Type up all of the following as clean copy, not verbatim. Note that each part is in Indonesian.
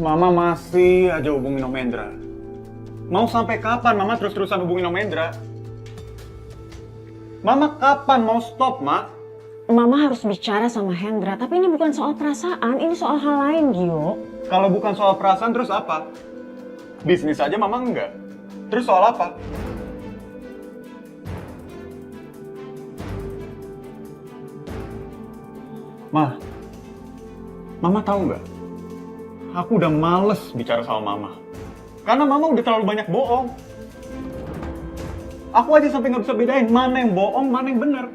Mama masih aja hubungin Om Hendra. Mau sampai kapan Mama terus-terusan hubungin Om Hendra? Mama kapan mau stop, Ma? Mama harus bicara sama Hendra, tapi ini bukan soal perasaan, ini soal hal lain, Gio. Kalau bukan soal perasaan terus apa? Bisnis aja Mama enggak. Terus soal apa? Mama tahu nggak? Aku udah males bicara sama Mama. Karena Mama udah terlalu banyak bohong. Aku aja sampai nggak bisa bedain mana yang bohong, mana yang benar.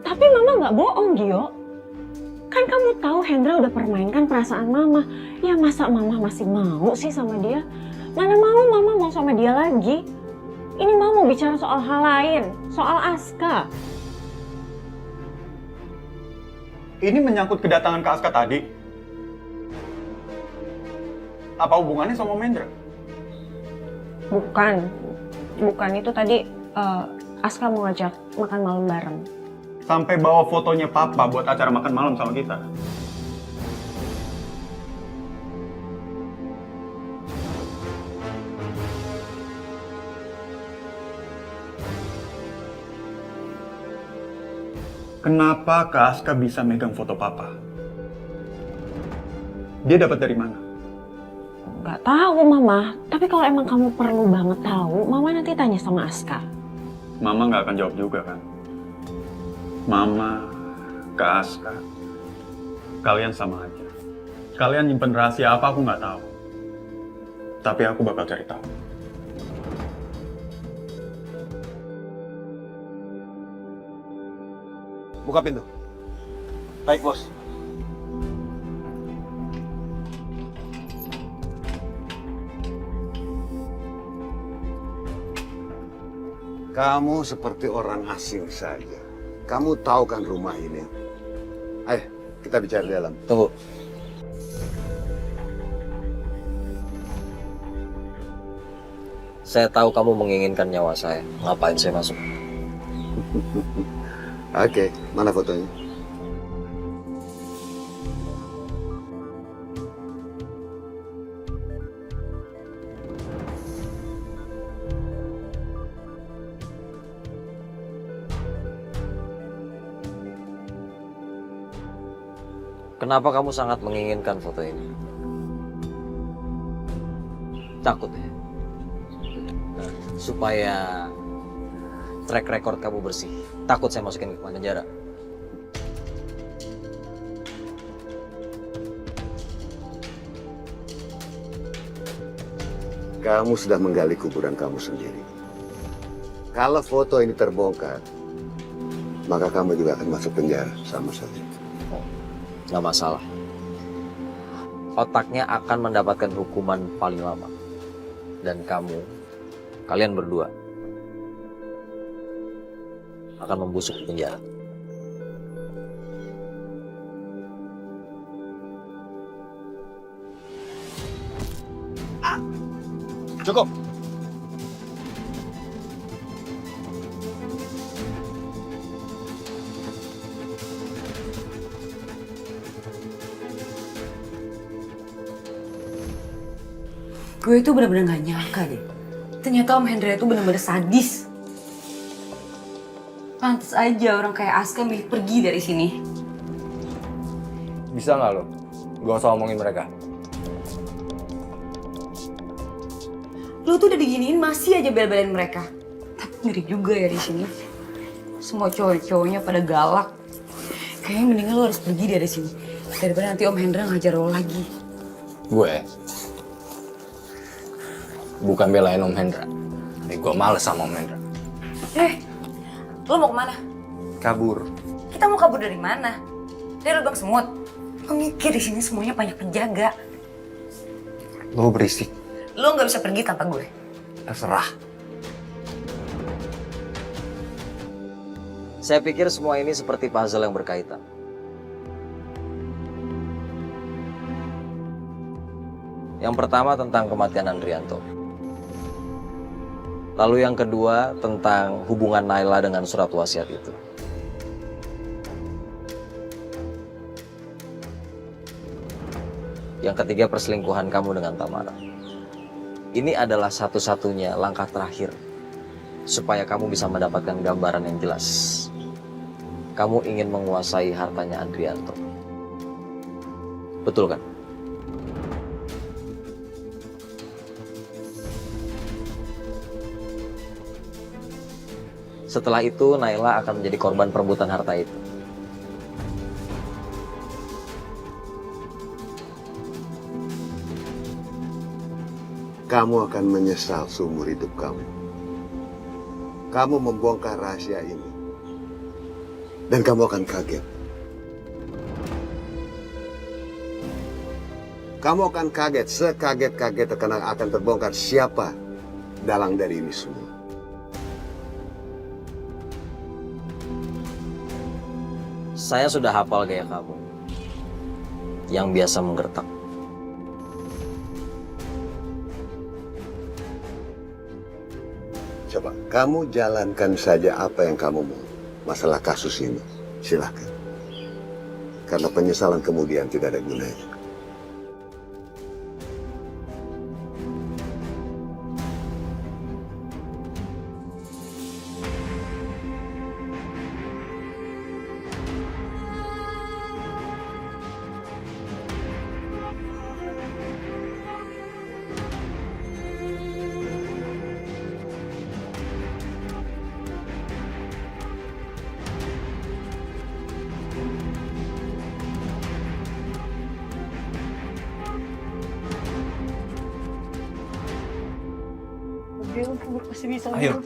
Tapi Mama nggak bohong, Gio. Kan kamu tahu Hendra udah permainkan perasaan Mama. Ya masa Mama masih mau sih sama dia? Mana mau Mama mau sama dia lagi? Ini Mama mau bicara soal hal lain, soal Aska. Ini menyangkut kedatangan Kak Aska tadi. Apa hubungannya sama Mendra? Bukan itu tadi Aska mau ngajak makan malam bareng. Sampai bawa fotonya Papa buat acara makan malam sama kita. Kenapa Kak Aska bisa megang foto Papa? Dia dapat dari mana? Gak tahu Mama, tapi kalau emang kamu perlu banget tahu, Mama nanti tanya sama Aska. Mama nggak akan jawab juga kan? Mama, Kak Aska, kalian sama aja. Kalian nyimpen rahasia apa aku nggak tahu. Tapi aku bakal cari tahu. Buka pintu. Baik, Bos. Kamu seperti orang asing saja. Kamu tahu kan rumah ini. Ayo, kita bicara di dalam. Tunggu. Saya tahu kamu menginginkan nyawa saya. Ngapain saya masuk? Oke, mana fotonya? Kenapa kamu sangat menginginkan foto ini? Takut ya? Nah, supaya track record kamu bersih. Takut saya masukin ke penjara. Kamu sudah menggali kuburan kamu sendiri. Kalau foto ini terbongkar, maka kamu juga akan masuk penjara sama saja. Nggak masalah. Otaknya akan mendapatkan hukuman paling lama. Dan kalian berdua, akan membusuk di penjara. Cukup. Gue itu bener-bener gak nyangka deh. Ternyata Om Hendra itu bener-bener sadis. Pantes aja orang kayak Aska milih pergi dari sini. Bisa nggak lo? Gak usah ngomongin mereka. Lo tuh udah diginiin masih aja bela-belain mereka. Tapi ngeri juga ya di sini. Semua cowok-cowoknya pada galak. Kayaknya mendingan lo harus pergi dari sini. Daripada nanti Om Hendra ngajar lo lagi. Gue bukan belain Om Hendra. Gue males sama Om Hendra. Lo mau kemana? Kabur. Kita mau kabur dari mana? Dari lubang semut. Lo mikir di sini semuanya banyak penjaga. Lo berisik. Lo nggak bisa pergi tanpa gue. Terserah. Saya pikir semua ini seperti puzzle yang berkaitan. Yang pertama tentang kematian Andrianto. Lalu yang kedua tentang hubungan Naila dengan surat wasiat itu. Yang ketiga, perselingkuhan kamu dengan Tamara. Ini adalah satu-satunya langkah terakhir supaya kamu bisa mendapatkan gambaran yang jelas. Kamu ingin menguasai hartanya Andrianto. Betul kan? Setelah itu, Naila akan menjadi korban perebutan harta itu. Kamu akan menyesal seumur hidup kamu. Kamu membongkar rahasia ini. Dan kamu akan kaget. Kamu akan kaget, sekaget-kaget karena akan terbongkar siapa dalang dari ini semua. Saya sudah hafal gaya kamu yang biasa menggertak. Coba, kamu jalankan saja apa yang kamu mau. Masalah kasus ini, silakan. Karena penyesalan kemudian tidak ada gunanya. Pasti bisa. Ayo.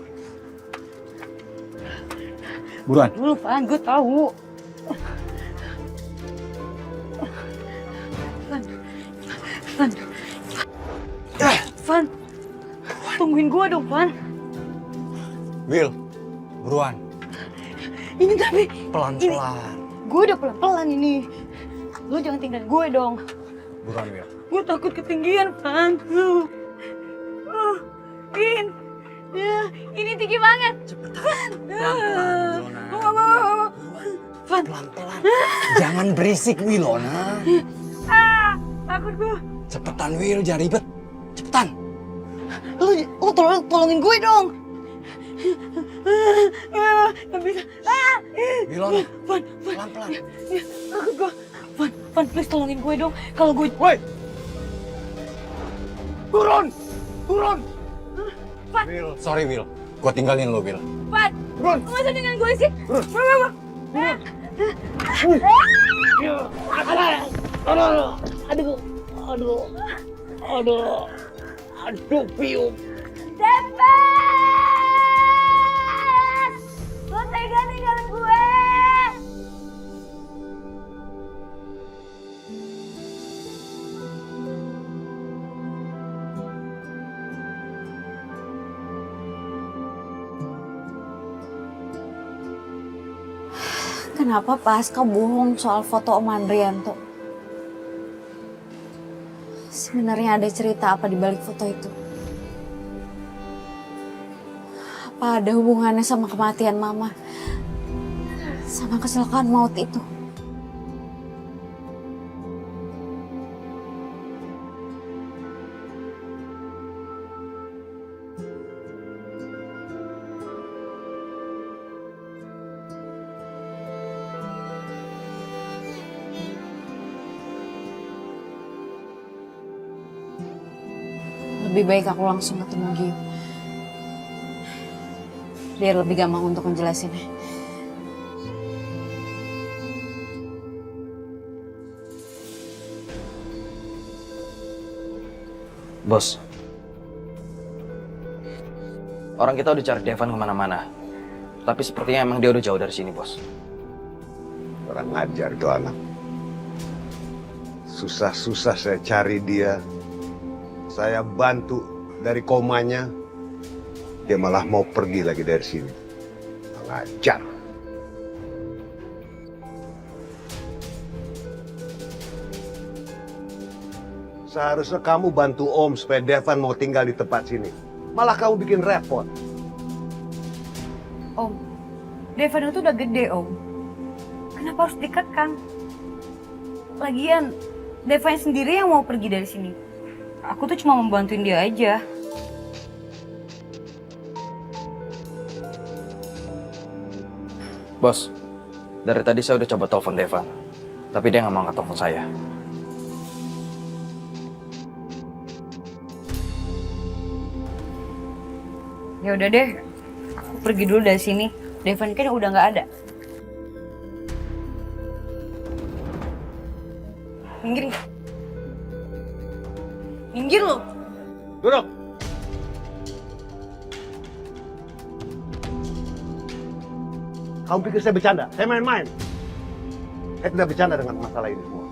Buruan. Dulu, Van, gue tahu. Van, tungguin gue dong, Van. Will, buruan. Ini tapi Pelan-pelan. gue udah pelan-pelan ini. Lo jangan tinggalin gue dong. Buruan, Will. Gue takut ketinggian, Van. Vin, ini tinggi banget. Cepetan. Van, Pelan-pelan, Wilona. Van, Pelan-pelan. Jangan berisik, Wilona. takut gue. Cepetan, Will. Jangan ribet. Cepetan. Lo tolongin gue dong. Gak bisa. Wilona. Van, Pelan-pelan. takut gue. Van, please tolongin gue dong. Kalau gue... Woi. Turun. Turun. Van. Will, sorry, Will. Gua tinggalin lo, Will. Van, Turun. lo masa dengan gue sih? Aduh, pium. Depet! Lo tega ninggalin gue? Kenapa Pasca bohong soal foto Om Andrianto? Sebenarnya ada cerita apa di balik foto itu? Apa ada hubungannya sama kematian Mama? Sama kecelakaan maut itu? Lebih baik aku langsung ketemu Gio. Biar lebih gampang untuk menjelasinnya. Bos, orang kita udah cari Devan kemana-mana. Tapi sepertinya emang dia udah jauh dari sini, Bos. Kurang ajar tuh anak. Susah-susah saya cari dia. Saya bantu dari komanya. Dia malah mau pergi lagi dari sini. Kurang ajar. Seharusnya kamu bantu Om supaya Devan mau tinggal di tempat sini. Malah kamu bikin repot. Om, Devan itu udah gede, Om. Kenapa harus dikekang? Lagian, Devanya sendiri yang mau pergi dari sini. Aku tuh cuma membantuin dia aja. Bos, dari tadi saya udah coba telepon Devan, tapi dia nggak mau angkat telepon saya. Ya udah deh, aku pergi dulu dari sini. Devan kan udah nggak ada. Minggir nggak? Minggir lo. Duduk. Kamu pikir saya bercanda? Saya main-main. Saya tidak bercanda dengan masalah ini semua.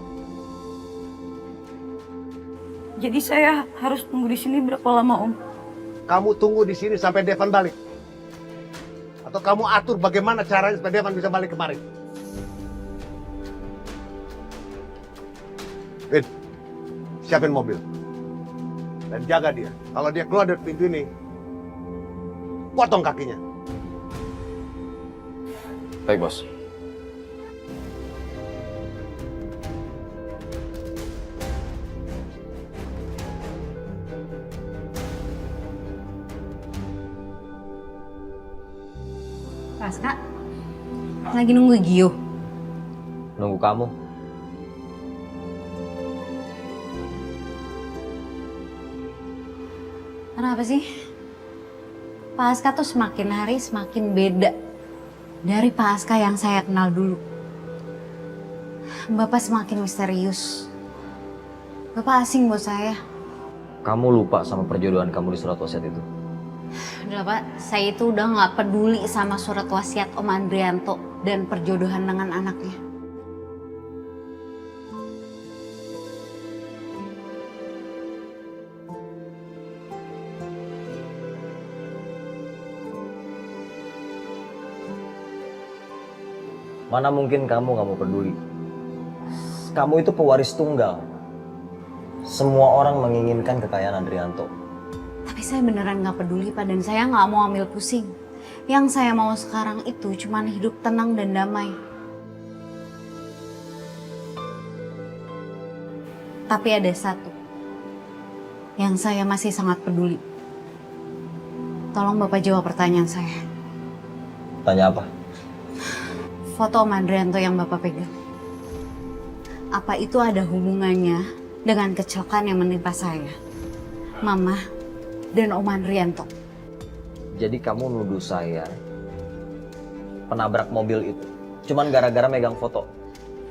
Jadi saya harus tunggu di sini berapa lama, Om? Kamu tunggu di sini sampai Devan balik. Atau kamu atur bagaimana caranya supaya Devan bisa balik kemari. Vin, siapin mobil. Dan jaga dia. Kalau dia keluar dari pintu ini, potong kakinya. Baik, Bos. Pasca, lagi nunggu Gio. Nunggu kamu. Kenapa sih? Pak Aska tuh semakin hari semakin beda dari Pak Aska yang saya kenal dulu. Bapak semakin misterius. Bapak asing buat saya. Kamu lupa sama perjodohan kamu di surat wasiat itu. Udah Pak, saya itu udah nggak peduli sama surat wasiat Om Andrianto dan perjodohan dengan anaknya. Mana mungkin kamu nggak mau peduli? Kamu itu pewaris tunggal. Semua orang menginginkan kekayaan Andrianto. Tapi saya beneran nggak peduli Pak, dan saya nggak mau ambil pusing. Yang saya mau sekarang itu cuman hidup tenang dan damai. Tapi ada satu yang saya masih sangat peduli. Tolong Bapak jawab pertanyaan saya. Tanya apa? Foto Om Andrianto yang Bapak pegang. Apa itu ada hubungannya dengan kecelakaan yang menimpa saya, Mama, dan Om Andrianto? Jadi kamu nuduh saya penabrak mobil itu cuman gara-gara megang foto?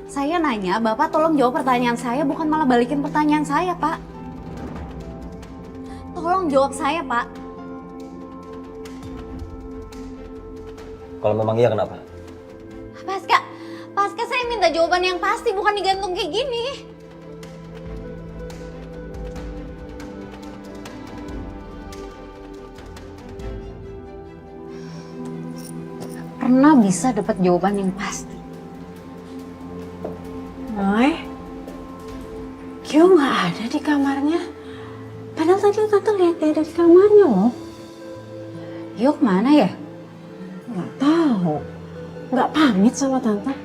Saya nanya, Bapak tolong jawab pertanyaan saya, bukan malah balikin pertanyaan saya, Pak. Tolong jawab saya, Pak. Kalau memang iya kenapa? Pasca saya minta jawaban yang pasti, bukan digantung kayak gini. Pernah bisa dapat jawaban yang pasti. Nay, Gio nggak ada di kamarnya. Padahal tadi tante lihat dia ada di kamarnya loh. Yuk mana ya? Nggak tahu. Nggak pamit sama tante.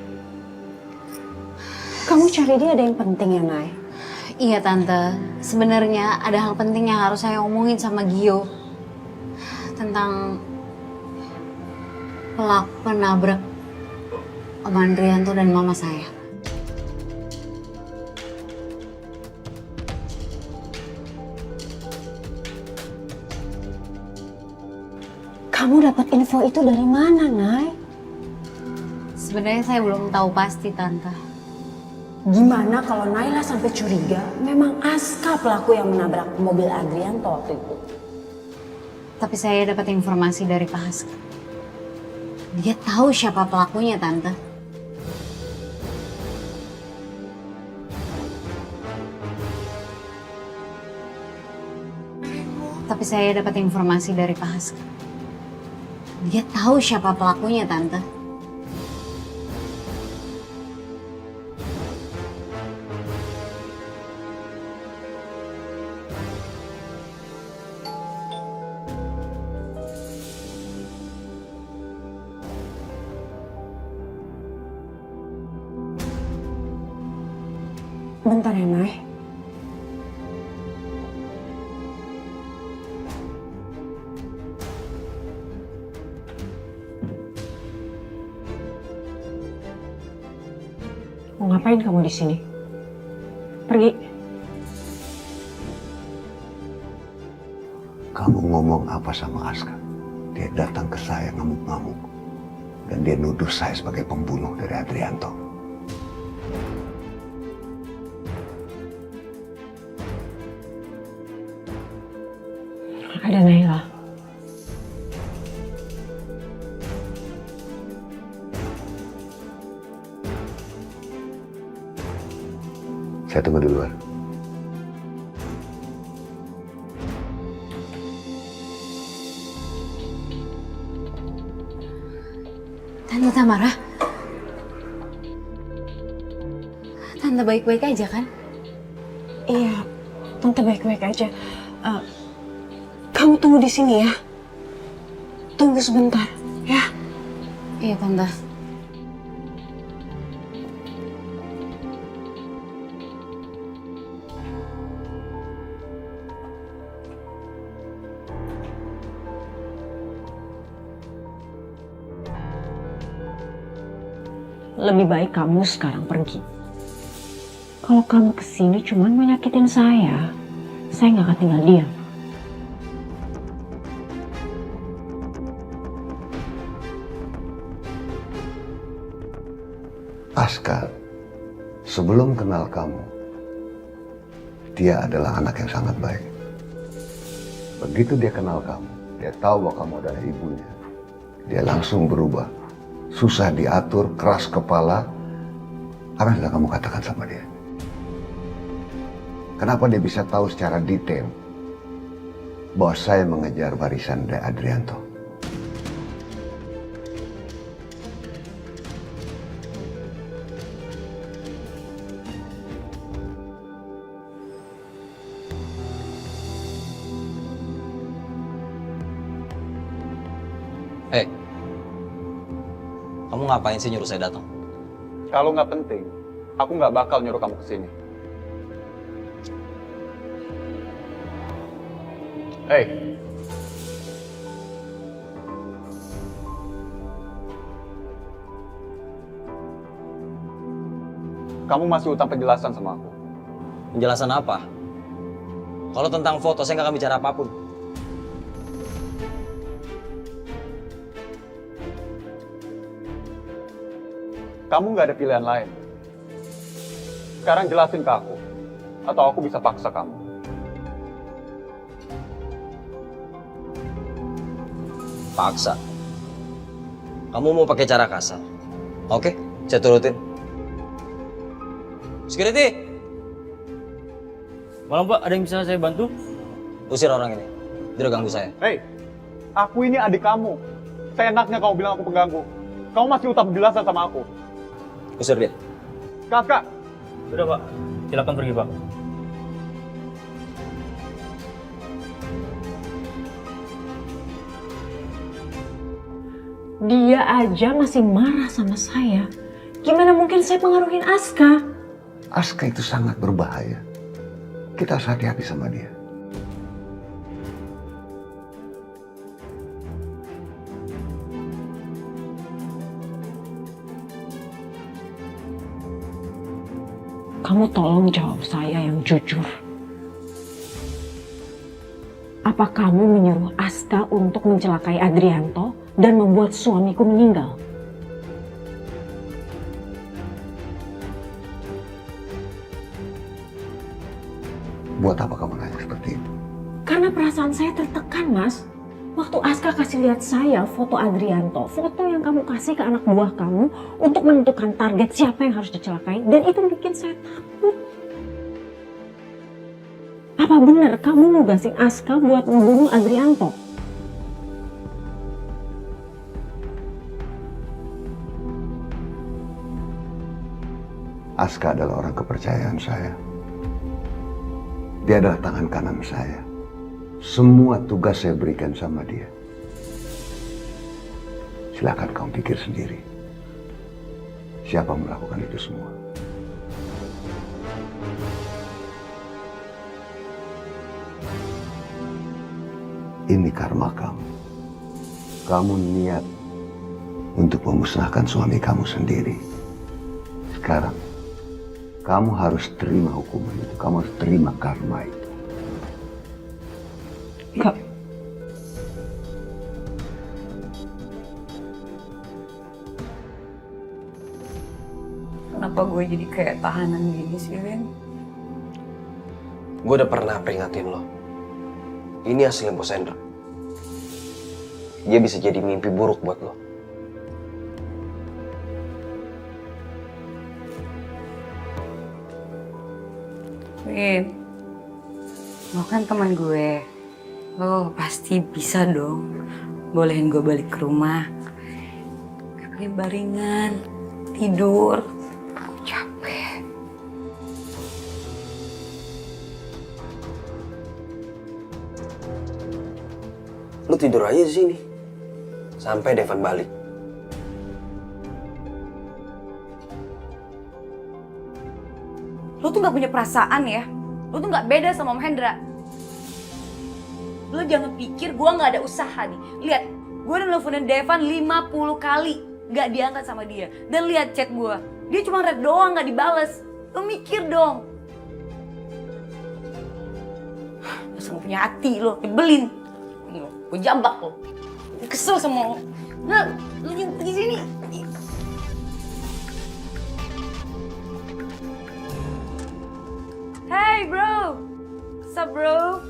Kamu cari dia ada yang penting ya, Nay? Iya Tante, sebenarnya ada hal penting yang harus saya omongin sama Gio. Tentang pelaku penabrak Om Andrianto dan mama saya. Kamu dapat info itu dari mana, Nay? Sebenarnya saya belum tahu pasti Tante. Gimana kalau Naila sampai curiga memang Aska pelaku yang menabrak mobil Adrianto waktu itu? Tapi saya dapat informasi dari Pak Aska. Dia tahu siapa pelakunya, Tante. Tapi saya dapat informasi dari Pak Aska. Dia tahu siapa pelakunya, Tante. Bentar ya, Nay. Mau ngapain kamu di sini? Pergi. Kamu ngomong apa sama Aska? Dia datang ke saya ngamuk-ngamuk. Dan dia nuduh saya sebagai pembunuh dari Adrianto. Ada Naila. Saya tunggu di luar. Tante Tamara. Tante baik-baik aja kan? Iya, Tante baik-baik aja. Kamu tunggu di sini ya. Tunggu sebentar, ya. Iya Tante. Lebih baik kamu sekarang pergi. Kalau kamu kesini cuma mau nyakitin saya nggak akan tinggal diam. Aska, sebelum kenal kamu, dia adalah anak yang sangat baik. Begitu dia kenal kamu, dia tahu bahwa kamu adalah ibunya. Dia langsung berubah. Susah diatur, keras kepala. Apa yang sudah kamu katakan sama dia? Kenapa dia bisa tahu secara detail bahwa saya mengejar warisan dari Adrianto? Hei, kamu ngapain sih nyuruh saya datang? Kalau nggak penting, aku nggak bakal nyuruh kamu kesini. Hei, kamu masih utang penjelasan sama aku. Penjelasan apa? Kalau tentang foto, saya nggak akan bicara apapun. Kamu nggak ada pilihan lain. Sekarang jelasin ke aku, atau aku bisa paksa kamu. Paksa. Kamu mau pakai cara kasar? Oke, saya turutin. Security, Malam Pak, ada yang bisa saya bantu? usir orang ini. Dia udah ganggu saya. Hei, aku ini adik kamu. Seenaknya kamu bilang aku pengganggu. Kamu masih utang penjelasan sama aku. Usir dia. Kakak, Sudah Pak, silakan pergi Pak. Dia aja masih marah sama saya. Gimana mungkin saya pengaruhin Aska? Aska itu sangat berbahaya. Kita harus hati-hati sama dia. Kamu tolong jawab saya yang jujur. Apa kamu menyuruh Aska untuk mencelakai Adrianto dan membuat suamiku meninggal? Buat apa kamu nanya seperti itu? Karena perasaan saya tertekan, Mas. Waktu Aska kasih lihat saya foto Adrianto, foto yang kamu kasih ke anak buah kamu untuk menentukan target siapa yang harus dicelakai, dan itu bikin saya takut. Apa benar kamu nugasin Aska buat membunuh Adrianto? Aska adalah orang kepercayaan saya. Dia adalah tangan kanan saya. Semua tugas saya berikan sama dia. Silakan kamu pikir sendiri. Siapa melakukan itu semua? Ini karma kamu. Kamu niat untuk memusnahkan suami kamu sendiri. Sekarang, kamu harus terima hukuman itu. Kamu harus terima karma itu. Kak, Kenapa gue jadi kayak tahanan gini sih, Rin? Gue udah pernah peringatin lo. Ini hasilnya Bos Hendra. Dia bisa jadi mimpi buruk buat lo. Rin, lo kan teman gue. Lo pasti bisa dong bolehin gue balik ke rumah. Gue pengen baringan, tidur. Aku capek. Lo tidur aja di sini. Sampai Devan balik. Lo tuh gak punya perasaan ya. Lo tuh gak beda sama Om Hendra. Lo jangan pikir gue gak ada usaha nih. Lihat, gue udah nelfonin Devan 50 kali. Gak diangkat sama dia. Dan lihat chat gue. Dia cuma red doang, gak dibales. Lo mikir dong. Masa gak punya hati lo, nyebelin. Gue jambak lo. Kesel sama lo. Nah, lo yang pergi sini. Hey bro, what's up bro?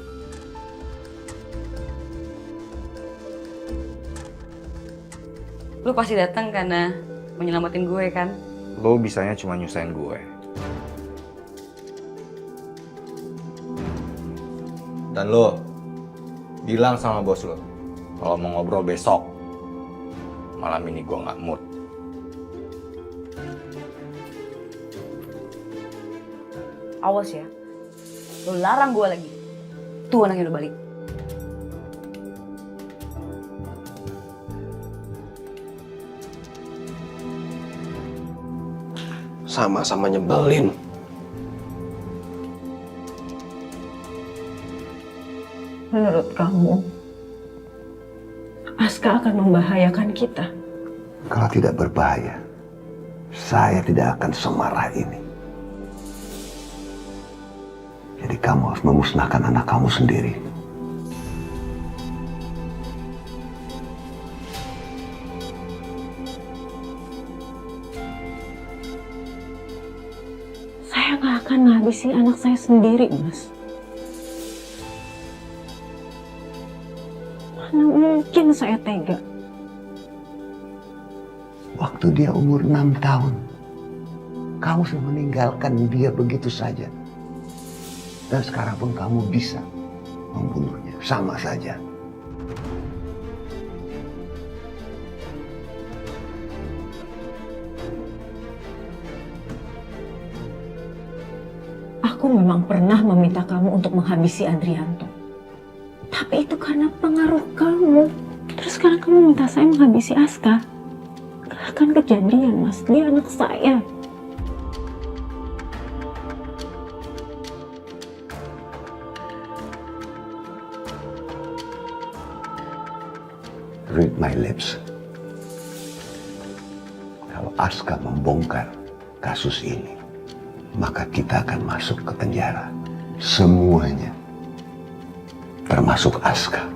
Lu pasti datang karena mau nyelamatin gue kan? Lo bisanya cuma nyusahin gue. Dan lo bilang sama bos lo kalau mau ngobrol besok. Malam ini gue nggak mood. Awas ya, lu larang gue lagi. Tuh anaknya udah balik. Sama-sama nyebelin. menurut kamu, Aska akan membahayakan kita? Kalau tidak berbahaya, saya tidak akan semarah ini. Jadi kamu harus memusnahkan anak kamu sendiri. Saya nggak akan ngabisin anak saya sendiri, Mas. Mana mungkin saya tega. Waktu dia umur 6 tahun, kamu sudah meninggalkan dia begitu saja. Dan sekarang pun kamu bisa membunuhnya, sama saja. Aku memang pernah meminta kamu untuk menghabisi Adrianto. Tapi itu karena pengaruh kamu. Terus sekarang kamu minta saya menghabisi Aska. Gak akan kejadian, Mas. Dia anak saya. Read my lips. Kalau Aska membongkar kasus ini, maka kita akan masuk ke penjara. Semuanya. Termasuk Aska.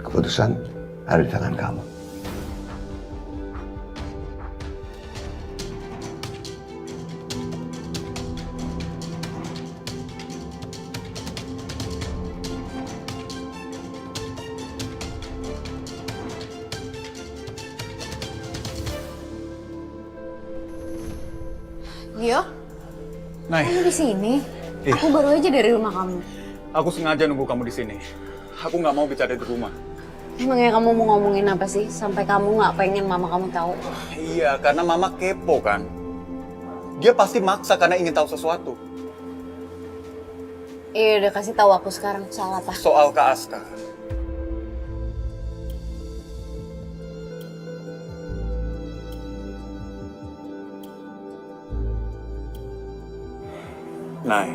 Keputusan ada di tangan kamu. Gio, Nay, kamu di sini? Iya. Aku baru aja dari rumah kamu. aku sengaja nunggu kamu di sini. Aku nggak mau bicara di rumah. Emangnya kamu mau ngomongin apa sih? Sampai kamu nggak pengen mama kamu tahu? Iya, karena mama kepo kan. Dia pasti maksa karena ingin tahu sesuatu. Iya, udah kasih tahu aku sekarang soal apa? Soal Kak Aska. Nay,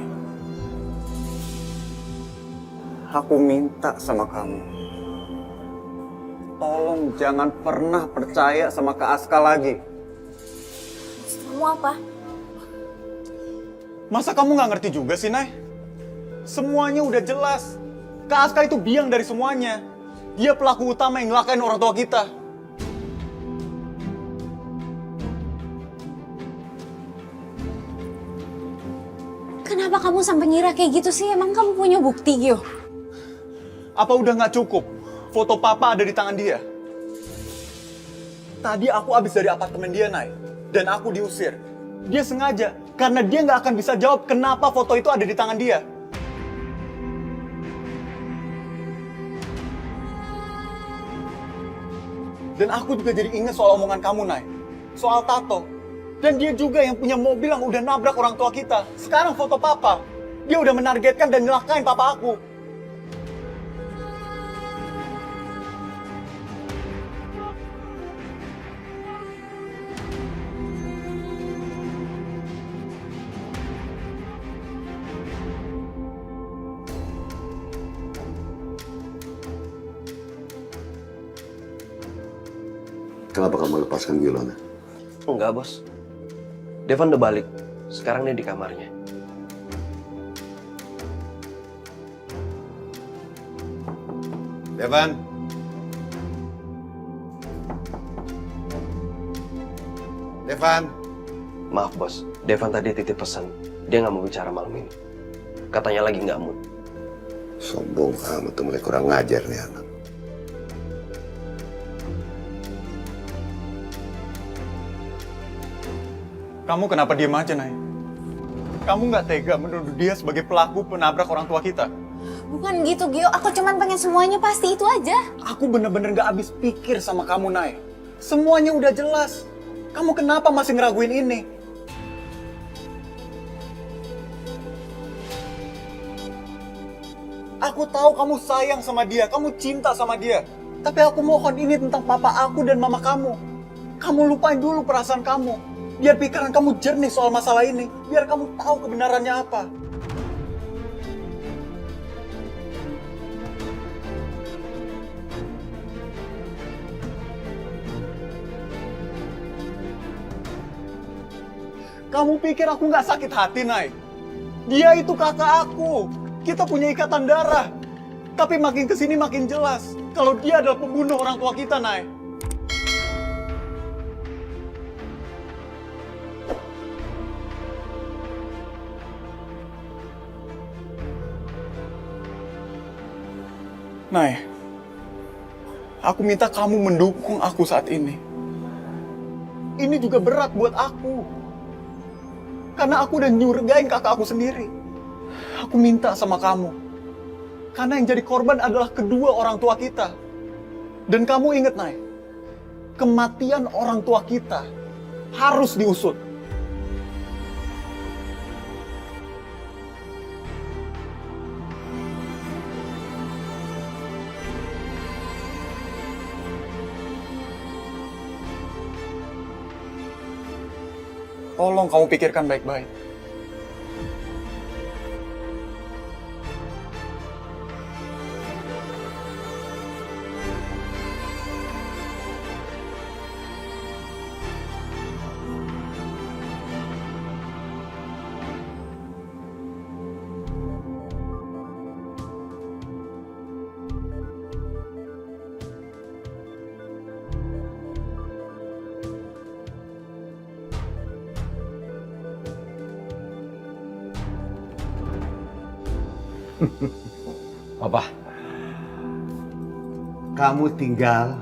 aku minta sama kamu, tolong jangan pernah percaya sama Kak Aska lagi. Kamu apa? Masa kamu nggak ngerti juga sih, Nay? Semuanya udah jelas. Kak Aska itu biang dari semuanya. Dia pelaku utama yang ngelakain orang tua kita. Kenapa kamu sampai ngira kayak gitu sih? Emang kamu punya bukti, Gio? Apa udah nggak cukup? Foto papa ada di tangan dia. Tadi aku habis dari apartemen dia, Nay. Dan aku diusir. Dia sengaja, karena dia nggak akan bisa jawab kenapa foto itu ada di tangan dia. Dan aku juga jadi ingat soal omongan kamu, Nay. Soal tato. Dan dia juga yang punya mobil yang udah nabrak orang tua kita. Sekarang foto papa. Dia udah menargetkan dan nyelakain papa aku. Kenapa kamu lepaskan Gilona? Enggak, Bos. Devan udah balik. Sekarang dia di kamarnya. Devan. Devan. Maaf, Bos. Devan tadi titip pesan. Dia nggak mau bicara malam ini. Katanya lagi nggak mood. Sombong amat tuh, mulai kurang ngajar nih anak. Kamu kenapa diem aja, Nay? Kamu nggak tega menuduh dia sebagai pelaku penabrak orang tua kita? Bukan gitu, Gio. Aku cuman pengen semuanya pasti itu aja. Aku bener-bener nggak habis pikir sama kamu, Nay. Semuanya udah jelas. Kamu kenapa masih ngeraguin ini? Aku tahu kamu sayang sama dia, kamu cinta sama dia. Tapi aku mohon ini tentang papa aku dan mama kamu. Kamu lupain dulu perasaan kamu. Biar pikiran kamu jernih soal masalah ini. Biar kamu tahu kebenarannya apa. Kamu pikir aku nggak sakit hati, Nay? Dia itu kakak aku. Kita punya ikatan darah. Tapi makin kesini makin jelas. Kalau dia adalah pembunuh orang tua kita, Nay. Nay, aku minta kamu mendukung aku saat ini. Ini juga berat buat aku. Karena aku udah nyurgain kakak aku sendiri. Aku minta sama kamu. Karena yang jadi korban adalah kedua orang tua kita. Dan kamu ingat, Nay, kematian orang tua kita harus diusut. Tolong kamu pikirkan baik-baik. Papa, kamu tinggal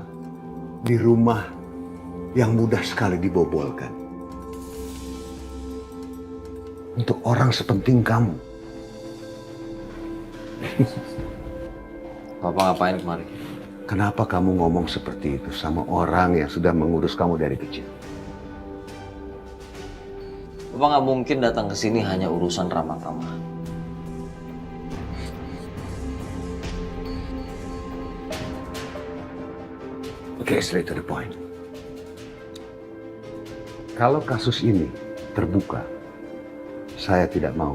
di rumah yang mudah sekali dibobolkan. Untuk orang sepenting kamu. Papa ngapain kemarin? Kenapa kamu ngomong seperti itu sama orang yang sudah mengurus kamu dari kecil? Papa nggak mungkin datang ke sini hanya urusan ramah-ramah. Oke, straight to the point. Kalau kasus ini terbuka, saya tidak mau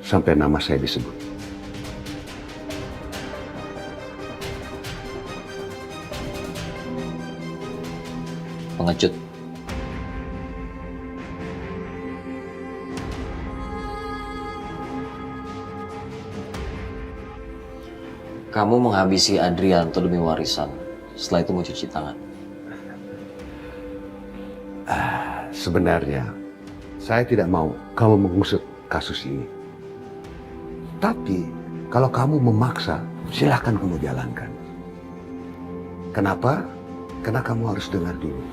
sampai nama saya disebut. Pengecut. Kamu menghabisi Adrianto demi warisan. Setelah itu mau cuci tangan. Sebenarnya, saya tidak mau kamu mengusut kasus ini. Tapi, kalau kamu memaksa, silahkan kamu jalankan. Kenapa? Karena kamu harus dengar dulu.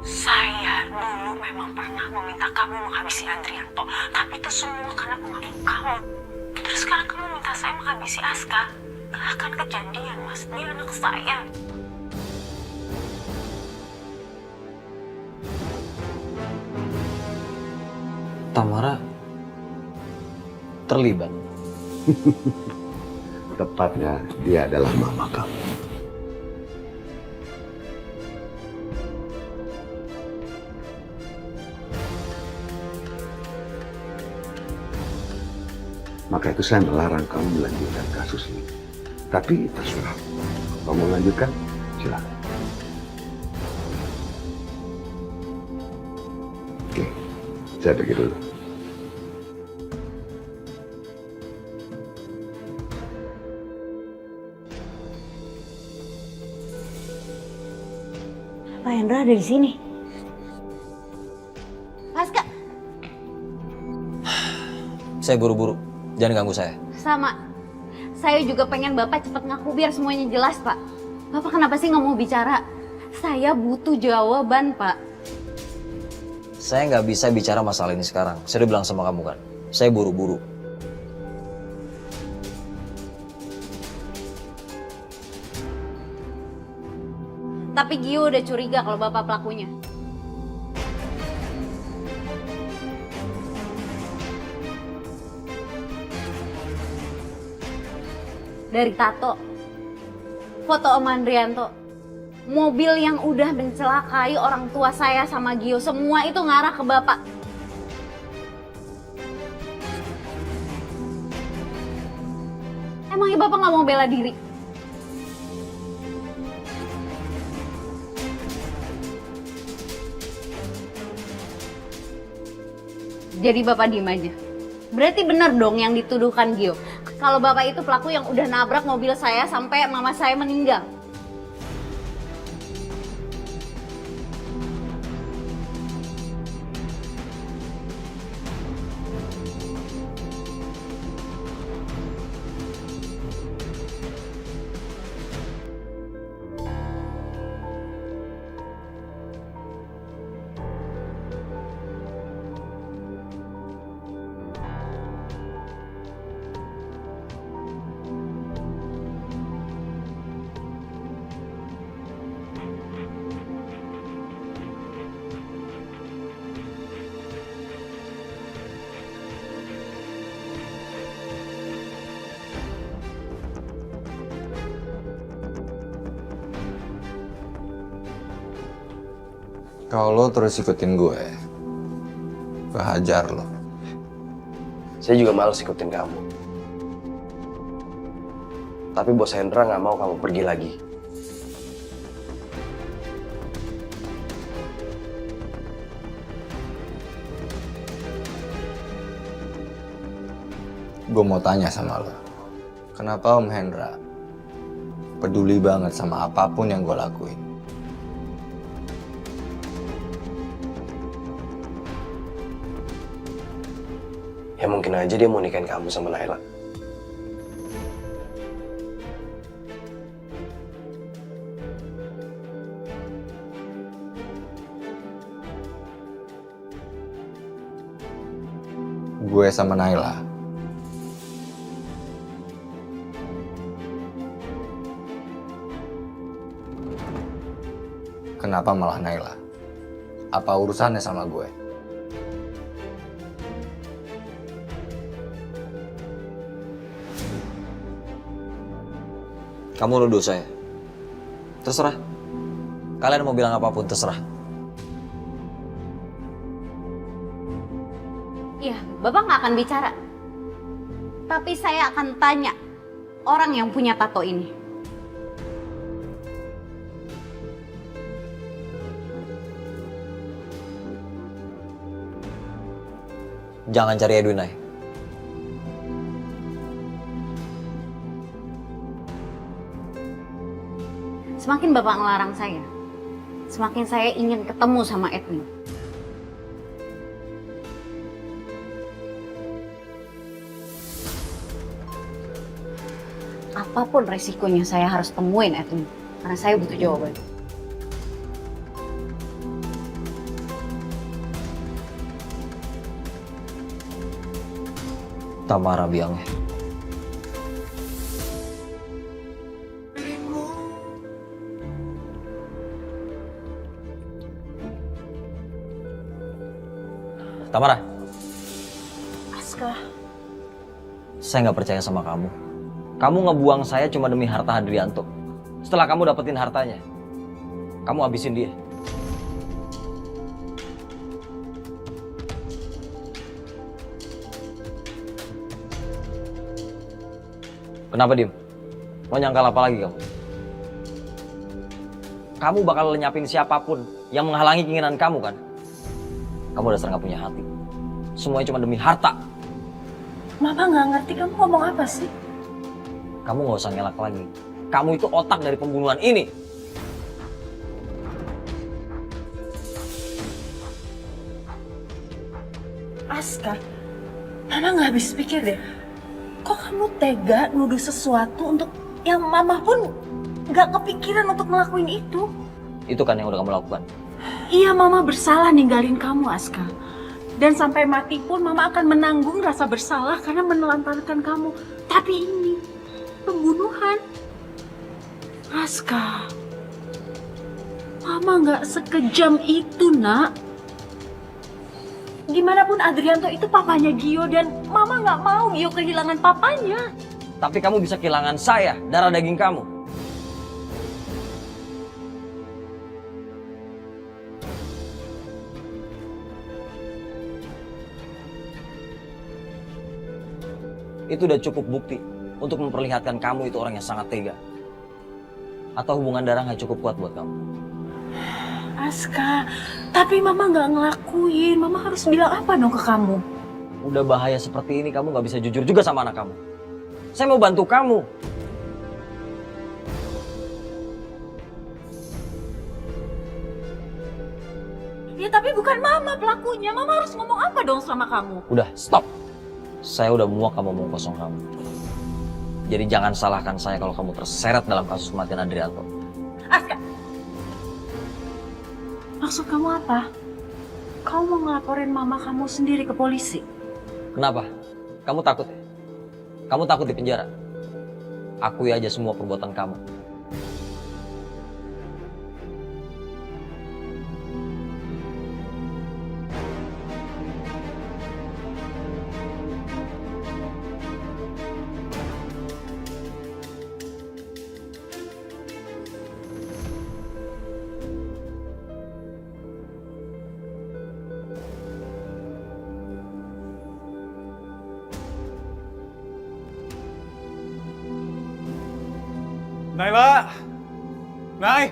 Saya dulu memang pernah meminta kamu menghabisi Adrianto, tapi itu semua karena pengaruh kamu. Terus sekarang kamu minta saya menghabisi Aska. Gak akan kejadian, Mas. Dia anak saya. Tamara terlibat. Tepatnya, dia adalah mama kamu. Maka itu saya melarang kamu melanjutkan kasus ini. Tapi terserah. Kalau mau melanjutkan, silakan. Oke, saya pergi dulu. Pak Hendra ada di sini. Aska, Saya buru-buru. Jangan ganggu saya. sama. Saya juga pengen Bapak cepat ngaku biar semuanya jelas, Pak. Bapak kenapa sih nggak mau bicara? Saya butuh jawaban, Pak. Saya nggak bisa bicara masalah ini sekarang. Saya udah bilang sama kamu kan. Saya buru-buru. Tapi Gio udah curiga kalau Bapak pelakunya. Dari tato, foto Om Andrianto, mobil yang udah mencelakai orang tua saya sama Gio, semua itu ngarah ke Bapak. Emangnya Bapak nggak mau bela diri? Jadi Bapak diem aja. Berarti benar dong yang dituduhkan Gio. Kalau Bapak itu pelaku yang udah nabrak mobil saya sampai mama saya meninggal. Kalau lo terus ikutin gue hajar lo. Saya juga males ikutin kamu. Tapi Bos Hendra nggak mau kamu pergi lagi. Gue mau tanya sama lo. Kenapa Om Hendra peduli banget sama apapun yang gue lakuin? Ya mungkin aja dia mau nikahin kamu sama Naila. Gue sama Naila Kenapa malah Naila? Apa urusannya sama gue? Kamu nuduh saya. Terserah. Kalian mau bilang apapun, terserah. Iya, Bapak nggak akan bicara. Tapi saya akan tanya orang yang punya tato ini. Jangan cari Edwin, Nay. Semakin Bapak ngelarang saya, semakin saya ingin ketemu sama Edwin. Apapun resikonya saya harus temuin Edwin, karena saya butuh jawaban. Tamara biangnya. Tamara. Aska. Saya nggak percaya sama kamu. Kamu ngebuang saya cuma demi harta Hadrianto. Setelah kamu dapetin hartanya, kamu habisin dia. Kenapa diem? Mau nyangkal apa lagi kamu? Kamu bakal lenyapin siapapun yang menghalangi keinginan kamu kan? Kamu dasar nggak punya hati. Semuanya cuma demi harta. Mama nggak ngerti kamu ngomong apa sih? Kamu nggak usah ngelak lagi. Kamu itu otak dari pembunuhan ini. Aska, Mama nggak habis pikir deh. Kok kamu tega nuduh sesuatu untuk yang Mama pun nggak kepikiran untuk ngelakuin itu? Itu kan yang udah kamu lakukan. Iya, Mama bersalah ninggalin kamu, Aska. Dan sampai mati pun Mama akan menanggung rasa bersalah karena menelantarkan kamu. Tapi ini pembunuhan. Aska, Mama nggak sekejam itu, Nak. Gimana pun Adrianto itu papanya Gio dan Mama nggak mau Gio kehilangan papanya. Tapi kamu bisa kehilangan saya, darah daging kamu. Itu udah cukup bukti untuk memperlihatkan kamu itu orang yang sangat tega. Atau hubungan darah nggak cukup kuat buat kamu. Aska, tapi Mama nggak ngelakuin. Mama harus bilang apa dong ke kamu? Udah bahaya seperti ini kamu nggak bisa jujur juga sama anak kamu. Saya mau bantu kamu. Ya tapi bukan Mama pelakunya. Mama harus ngomong apa dong sama kamu? Udah, stop. Saya udah muak kamu omong kosong kamu. Jadi jangan salahkan saya kalau kamu terseret dalam kasus kematian Adrianto. Aska, maksud kamu apa? Kamu mau ngelaporin Mama kamu sendiri ke polisi? Kenapa? Kamu takut ya? Kamu takut di penjara? Akui aja semua perbuatan kamu. Naila! Nay!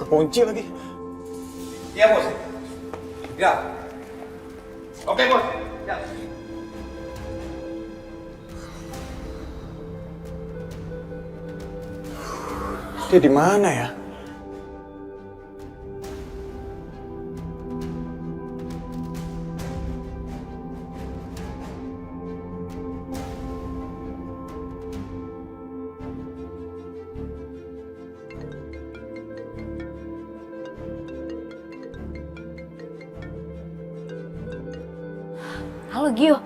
Kekunci lagi. Iya, Bos. Ya. Oke, Bos. Ya. Dia di mana ya? Halo Gio.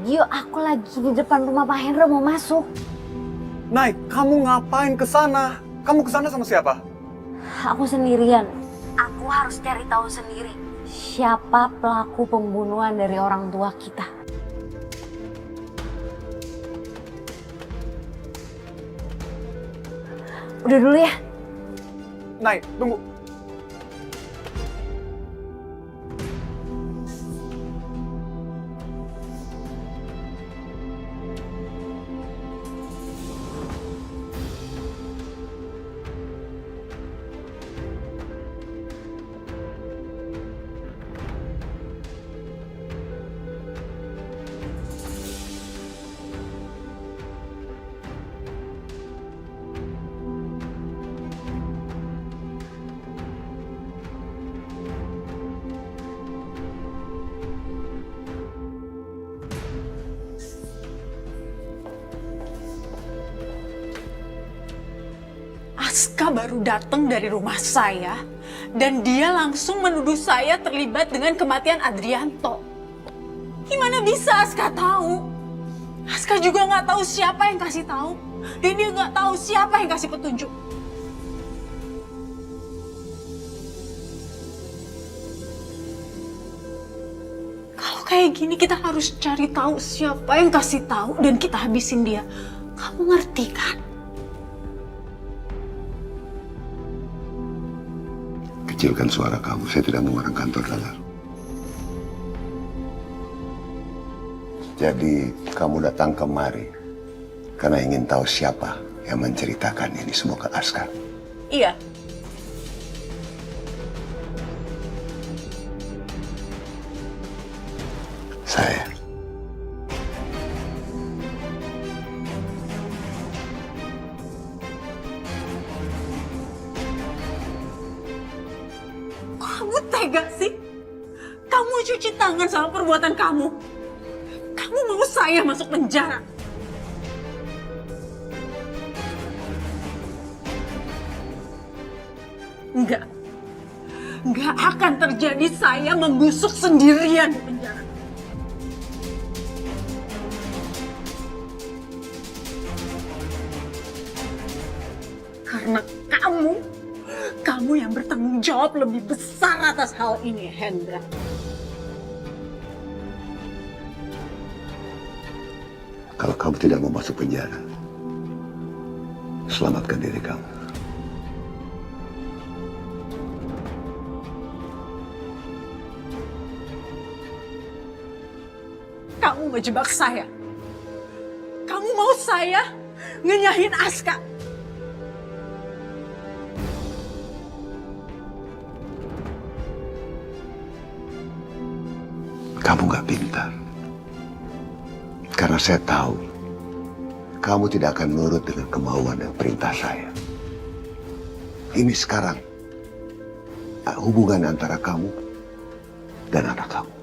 Gio, aku lagi di depan rumah Pak Hendro mau masuk. Nay, kamu ngapain ke sana? Kamu kesana sama siapa? Aku sendirian. Aku harus cari tahu sendiri siapa pelaku pembunuhan dari orang tua kita. Udah dulu ya. Nay, tunggu. Aska baru datang dari rumah saya dan dia langsung menuduh saya terlibat dengan kematian Adrianto. Gimana bisa Aska tahu? Aska juga nggak tahu siapa yang kasih tahu dan dia nggak tahu siapa yang kasih petunjuk. Kalau kayak gini kita harus cari tahu siapa yang kasih tahu dan kita habisin dia. Kamu ngerti kan? Kecilkan suara kamu, saya tidak mau orang kantor dengar. Jadi kamu datang kemari karena ingin tahu siapa yang menceritakan ini semua ke Aska. Iya. Saya. Kamu tega sih? Kamu cuci tangan sama perbuatan kamu. Kamu mau saya masuk penjara? Enggak. Enggak akan terjadi saya membusuk sendirian di penjara. Karena kamu yang bertanggung jawab lebih besar atas hal ini, Hendra. Kalau kamu tidak mau masuk penjara, selamatkan diri kamu. Kamu menjebak saya. Kamu mau saya ngenyahin Aska. Kamu gak pintar. Karena saya tahu kamu tidak akan nurut dengan kemauan dan perintah saya. Ini sekarang hubungan antara kamu dan anak kamu.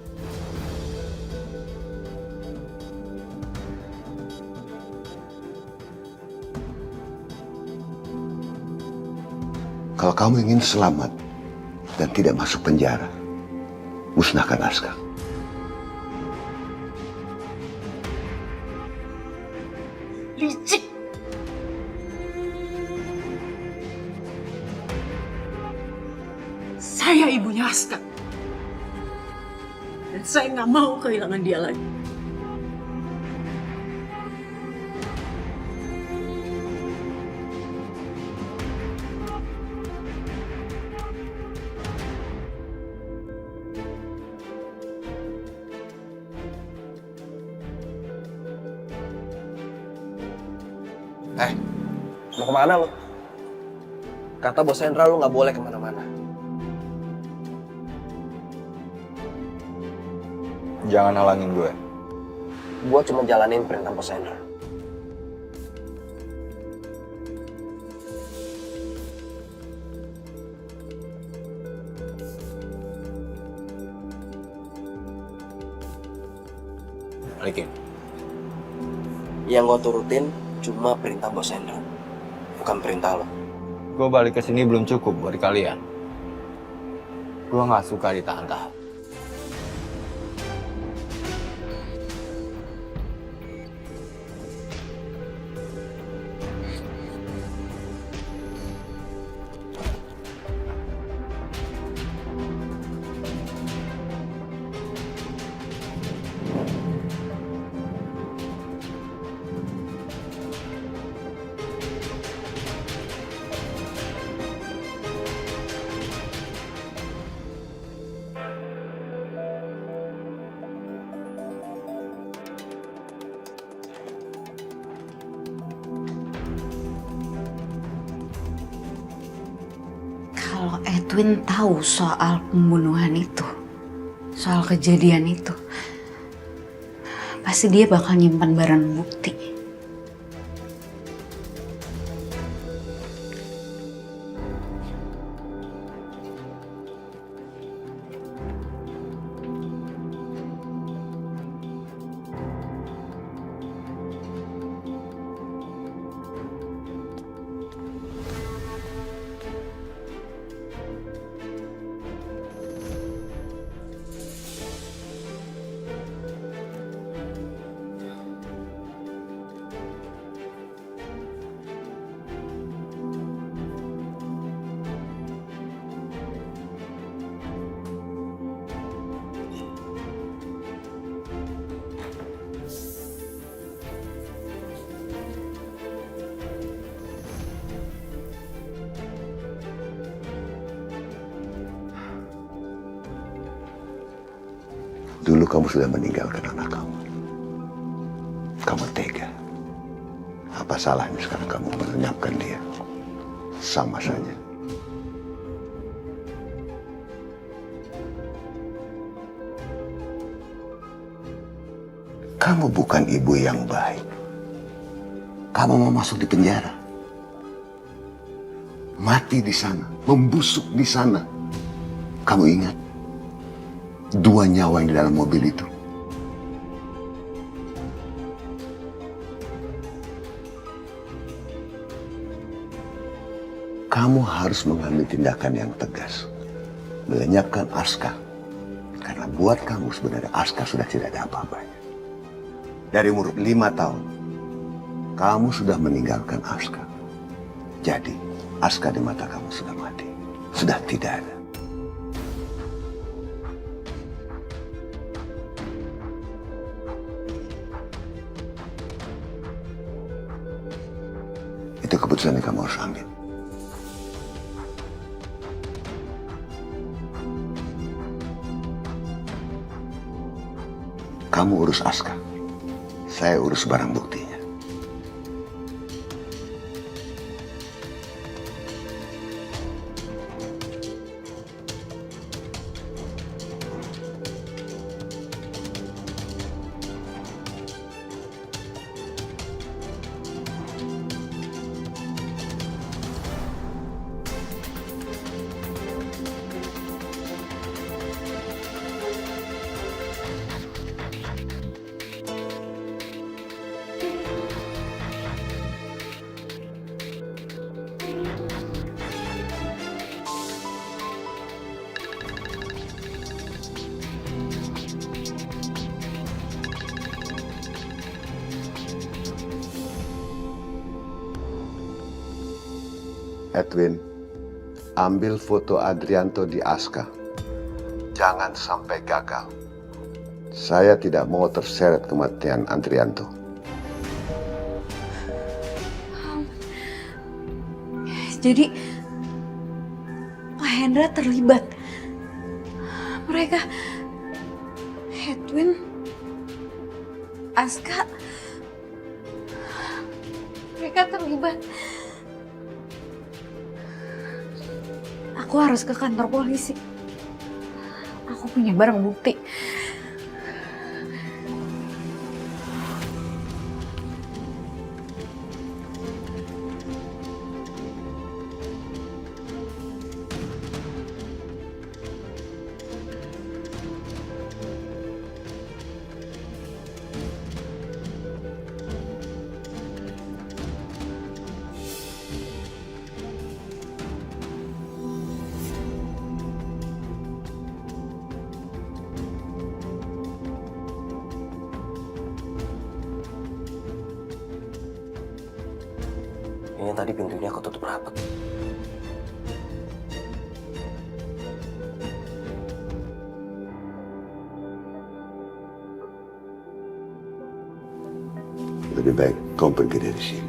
Kalau kamu ingin selamat dan tidak masuk penjara, musnahkan Aska. Licik. Saya ibunya Aska. Dan saya nggak mau kehilangan dia lagi. Mau kemana lo? Kata bos Hendra lo nggak boleh kemana-mana. Jangan halangin gue. Gue cuma jalanin perintah bos Hendra. Balikin. Yang gue turutin cuma perintah bos Hendra, bukan perintah lo. Gue balik ke sini belum cukup buat kalian. Gue nggak suka ditahan-tahan. Kalau Edwin tahu soal pembunuhan itu, soal kejadian itu, pasti dia bakal nyimpan barang bukti. Dulu kamu sudah meninggalkan anak kamu. Kamu tega. Apa salahnya sekarang kamu melenyapkan dia? Sama saja. Kamu bukan ibu yang baik. Kamu mau masuk di penjara. Mati di sana, membusuk di sana. Kamu ingat? 2 nyawa yang di dalam mobil itu. Kamu harus mengambil tindakan yang tegas. Melenyapkan Aska. Karena buat kamu sebenarnya Aska sudah tidak ada apa-apanya. Dari umur 5 tahun, kamu sudah meninggalkan Aska. Jadi, Aska di mata kamu sudah mati. Sudah tidak ada. Itu keputusan yang kamu harus ambil. Kamu urus Aska. Saya urus barang buktinya. Edwin, ambil foto Adrianto di Aska. Jangan sampai gagal. Saya tidak mau terseret kematian Adrianto. Jadi, Pak Hendra terlibat. Mereka, Edwin, Aska, mereka terlibat. Aku harus ke kantor polisi. Aku punya barang bukti. Ini tadi pintunya ketutup rapat. Lebih baik kamu pergi dari sini.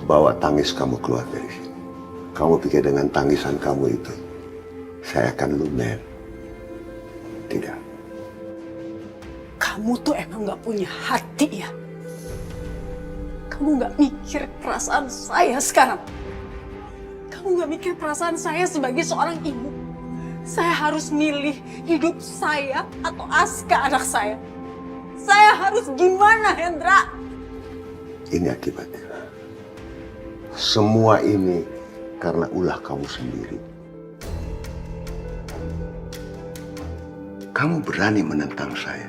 Bawa tangis kamu keluar dari sini. Kamu pikir dengan tangisan kamu itu, saya akan lumer. Tidak. Kamu tuh emang gak punya hati ya? Kamu gak mikir perasaan saya sekarang? Kamu gak mikir perasaan saya sebagai seorang ibu. Saya harus milih hidup saya atau Aska anak saya. Saya harus gimana, Hendra? Ini akibatnya. Semua ini karena ulah kamu sendiri. Kamu berani menentang saya.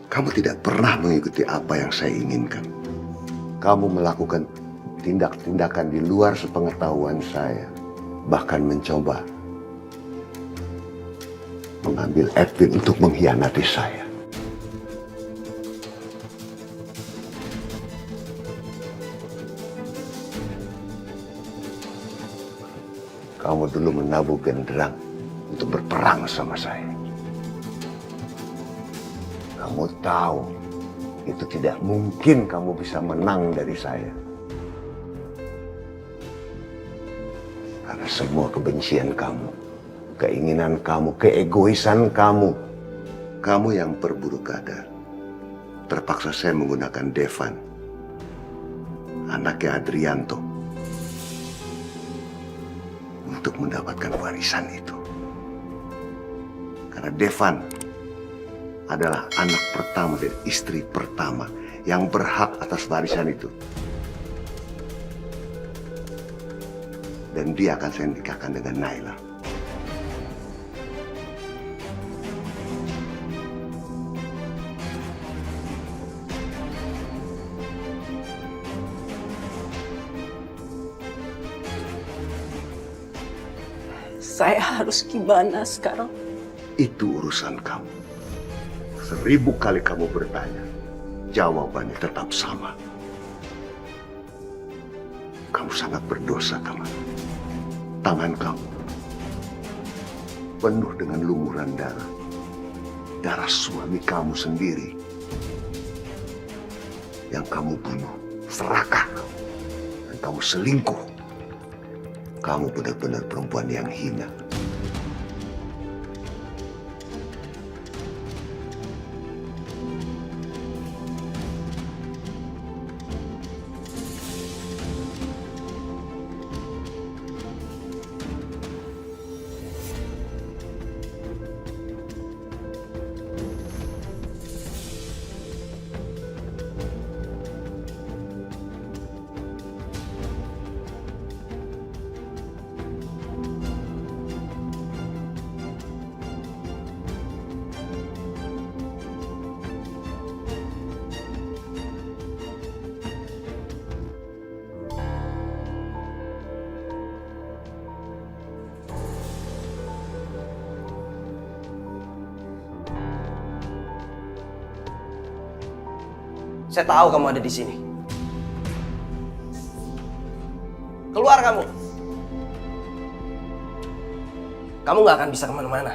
Kamu tidak pernah mengikuti apa yang saya inginkan. Kamu melakukan tindak-tindakan di luar sepengetahuan saya. Bahkan mencoba mengambil Edwin untuk mengkhianati saya. Kamu dulu menabuh genderang untuk berperang sama saya. Kamu tahu itu tidak mungkin kamu bisa menang dari saya. Karena semua kebencian kamu, keinginan kamu, keegoisan kamu, kamu yang perburuk keadaan. Terpaksa saya menggunakan Devan, anaknya Adrianto, untuk mendapatkan warisan itu. Karena Devan adalah anak pertama dan istri pertama yang berhak atas warisan itu. Dan dia akan saya nikahkan dengan Naila. Saya harus gimana sekarang? Itu urusan kamu. 1000 kali kamu bertanya, jawabannya tetap sama. Kamu sangat berdosa, Kamal. Tangan kamu penuh dengan lumuran darah. Darah suami kamu sendiri. Yang kamu bunuh, serakah. Dan kamu selingkuh. Kamu benar-benar perempuan yang hina. Saya tahu kamu ada di sini. Keluar kamu. Kamu nggak akan bisa kemana-mana.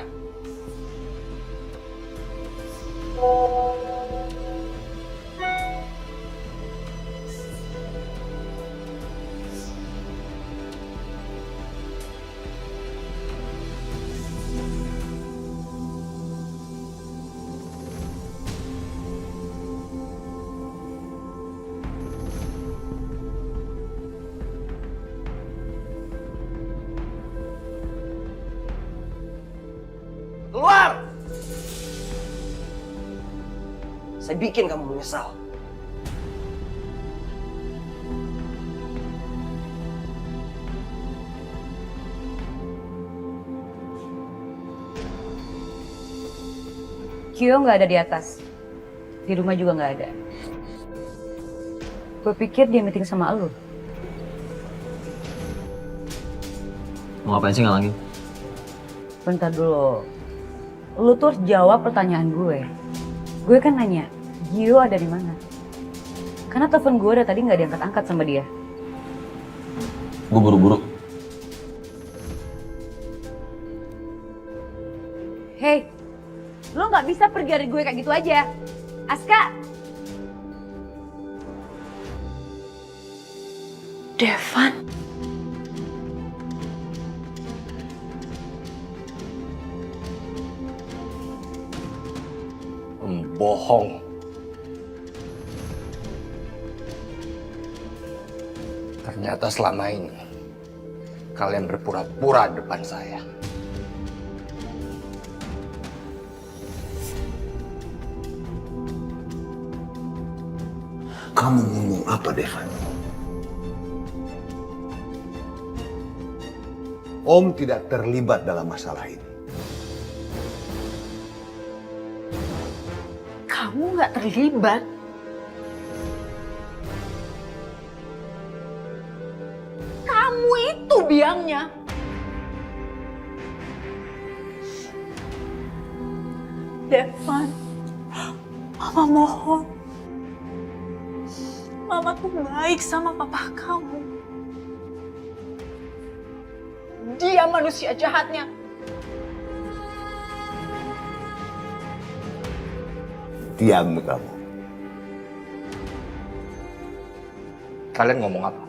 Keluar! Saya bikin kamu menyesal. Kyo nggak ada di atas. Di rumah juga nggak ada. Gue pikir dia meeting sama lu. Mau ngapain sih ngalangin? Bentar dulu. Lu tuh harus jawab pertanyaan gue. Gue kan nanya, Gio ada di mana? Karena telepon gue dari tadi nggak diangkat-angkat sama dia. Gue buru-buru. Hei, lo nggak bisa pergi dari gue kayak gitu aja. Aska! Devan. Bohong. Ternyata selama ini kalian berpura-pura depan saya. Kamu ngomong apa, Devan? Om tidak terlibat dalam masalah ini. Kamu nggak terlibat. Kamu itu biangnya. Devan, Mama mohon. Mama tuh baik sama papa kamu. Dia manusia jahatnya. Diam kamu. Kalian ngomong apa?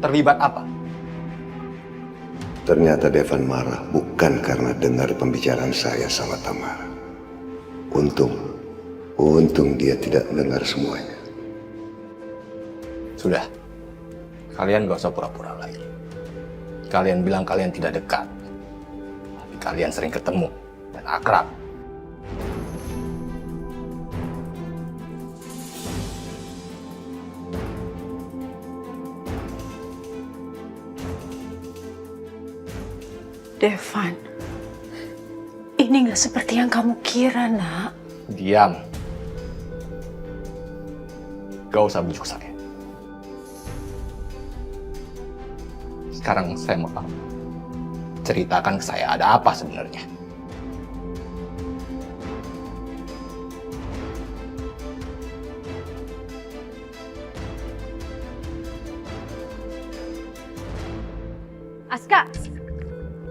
Terlibat apa? Ternyata Devan marah bukan karena dengar pembicaraan saya sama Tamara. Untung dia tidak dengar semuanya. Sudah, kalian gak usah pura-pura lagi. Kalian bilang kalian tidak dekat, tapi kalian sering ketemu dan akrab. Devan, ini nggak seperti yang kamu kira, nak. Diam. Gak usah bujuk saya. Sekarang saya mau tahu. Ceritakan ke saya ada apa sebenarnya.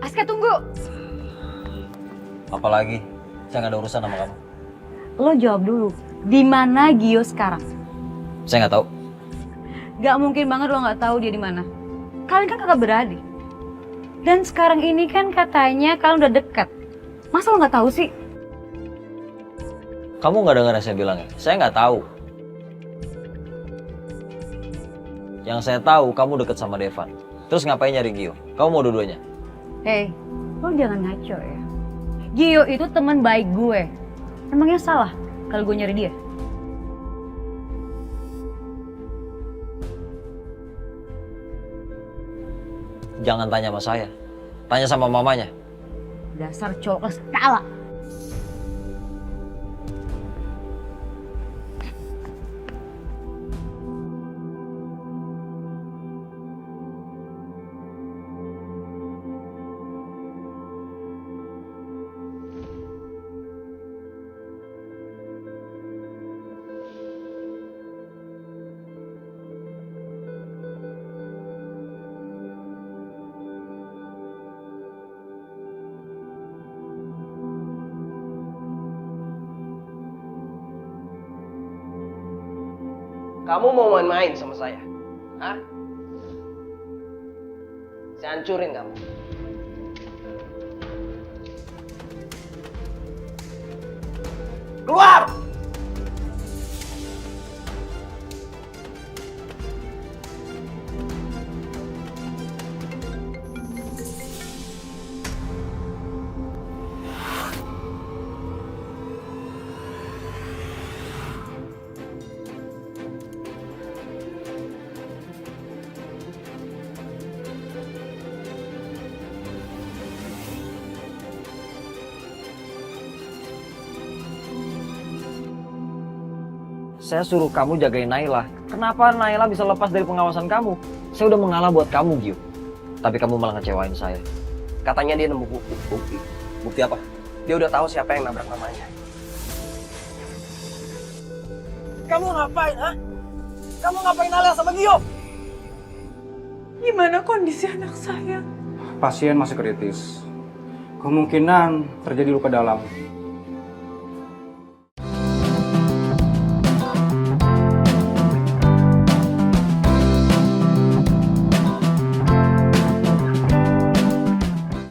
Aska tunggu. Apalagi? Saya nggak ada urusan sama kamu. Lo jawab dulu, di mana Gio sekarang? Saya nggak tahu. Gak mungkin banget lo nggak tahu dia di mana. Kalian kan kakak beradik. Dan sekarang ini kan katanya kalian udah dekat. Masa lo nggak tahu sih? Kamu nggak dengar yang saya bilang ya? Saya nggak tahu. Yang saya tahu kamu deket sama Devan. Terus ngapain nyari Gio? Kamu mau dua-duanya? Hei, lo jangan ngaco ya. Gio itu teman baik gue. Emangnya salah kalau gue nyari dia? Jangan tanya sama saya. Tanya sama mamanya. Dasar cowok skala. Kamu mau main-main sama saya? Hah? Saya hancurin kamu. Keluar! Saya suruh kamu jagain Naila. Kenapa Naila bisa lepas dari pengawasan kamu? Saya udah mengalah buat kamu, Gio. Tapi kamu malah ngecewain saya. Katanya dia nemu bukti. Bukti apa? Dia udah tahu siapa yang nabrak mamanya. Kamu ngapain, ha? Kamu ngapain Naila sama Gio? Gimana kondisi anak saya? Pasien masih kritis. Kemungkinan terjadi luka dalam.